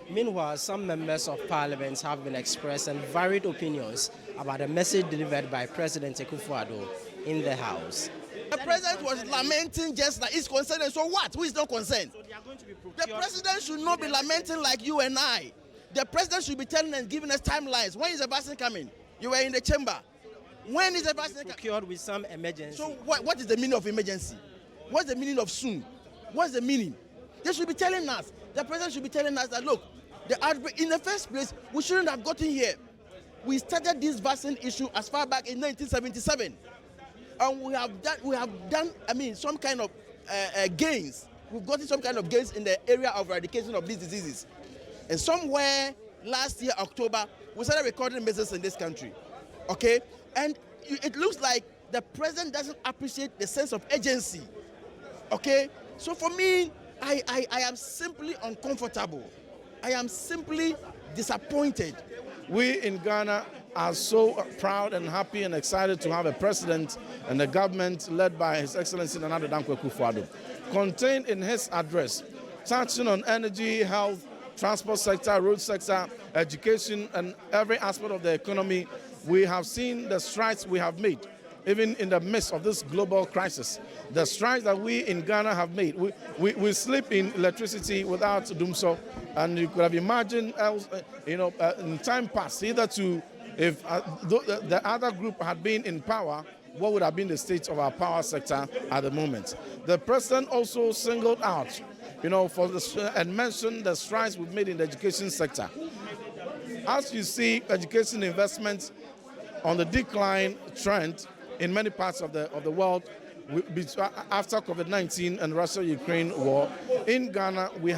Meanwhile, some members of parliament have been expressing varied opinions about the message delivered by President Akufo-Addo in the House. The president was lamenting just like he's concerned, and so what? Who is not concerned? So they are going to be The president should not be lamenting like you and I. The president should be telling us, giving us timelines. When is the vaccine coming? You were in the chamber. When is the vaccine procured with some emergency? So what is the meaning of emergency? What's the meaning of soon? What's the meaning? They should be telling us. The president should be telling us that, look, the outbreak, in the first place, we shouldn't have gotten here. We started this vaccine issue as far back in 1977. And we have done, I mean, some kind of gains. We've gotten some kind of gains in the area of eradication of these diseases. And somewhere last year, October, we started recording measures in this country. Okay? And it looks like the president doesn't appreciate the sense of urgency. Okay? So for me, I am simply uncomfortable. I am simply disappointed. We in Ghana are so proud and happy and excited to have a president and a government led by His Excellency Nana Akufo-Addo. Contained in his address, touching on energy, health, transport sector, road sector, education, and every aspect of the economy, we have seen the strides we have made, even in the midst of this global crisis. The strides that we in Ghana have made. We sleep in electricity without doomso, and you could have imagined, in time past, either to, if the other group had been in power, what would have been the state of our power sector at the moment. The president also singled out, and mentioned the strides we've made in the education sector. As you see, education investments on the decline trend in many parts of the world after COVID-19 and Russia-Ukraine war. In Ghana, we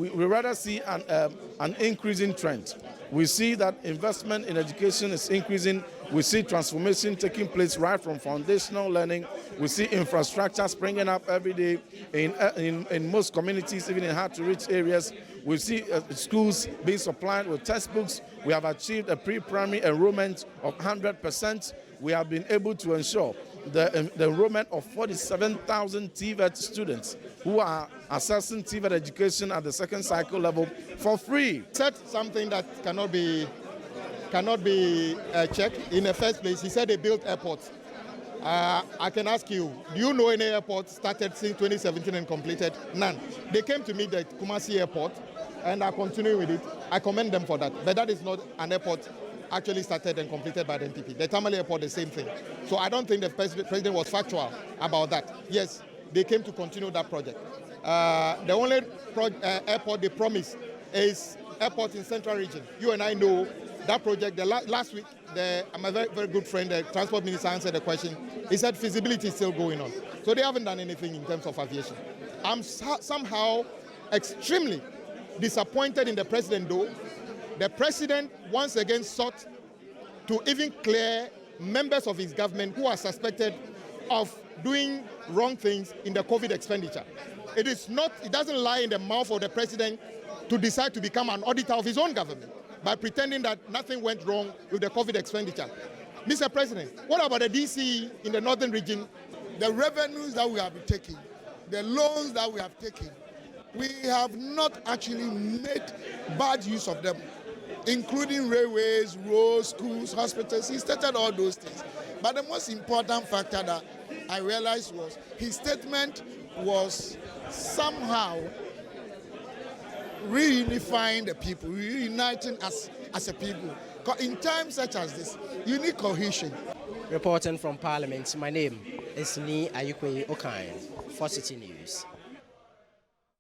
rather see an increasing trend. We see that investment in education is increasing. We see transformation taking place right from foundational learning. We see infrastructure springing up every day in most communities, even in hard-to-reach areas. We see schools being supplied with textbooks. We have achieved a pre-primary enrollment of 100%. We have been able to ensure the enrollment of 47,000 TVET students who are accessing TVET education at the second cycle level for free. Said something that cannot be checked. In the first place, he said they built airports. I can ask you, do you know any airport started since 2017 and completed? None. They came to meet the Kumasi airport and are continuing with it. I commend them for that. But that is not an airport actually started and completed by the NPP. The Tamale airport, the same thing. So I don't think the president was factual about that. Yes, they came to continue that project. The only airport they promised is airport in Central Region. You and I know that project. Last week, my very, very good friend, the transport minister, answered the question. He said feasibility is still going on. So they haven't done anything in terms of aviation. I'm somehow extremely disappointed in the president, though. The president once again sought to even clear members of his government who are suspected of doing wrong things in the COVID expenditure. It doesn't lie in the mouth of the president to decide to become an auditor of his own government by pretending that nothing went wrong with the COVID expenditure. Mr. President, what about the DCE in the northern region? The revenues that we have been taking, the loans that we have taken, we have not actually made bad use of them, including railways, roads, schools, hospitals. He stated all those things. But the most important factor that I realized was his statement was somehow reunifying the people, reuniting us as a people. In times such as this, you need cohesion. Reporting from Parliament, my name is Nana Akufo-Addo for Citi News.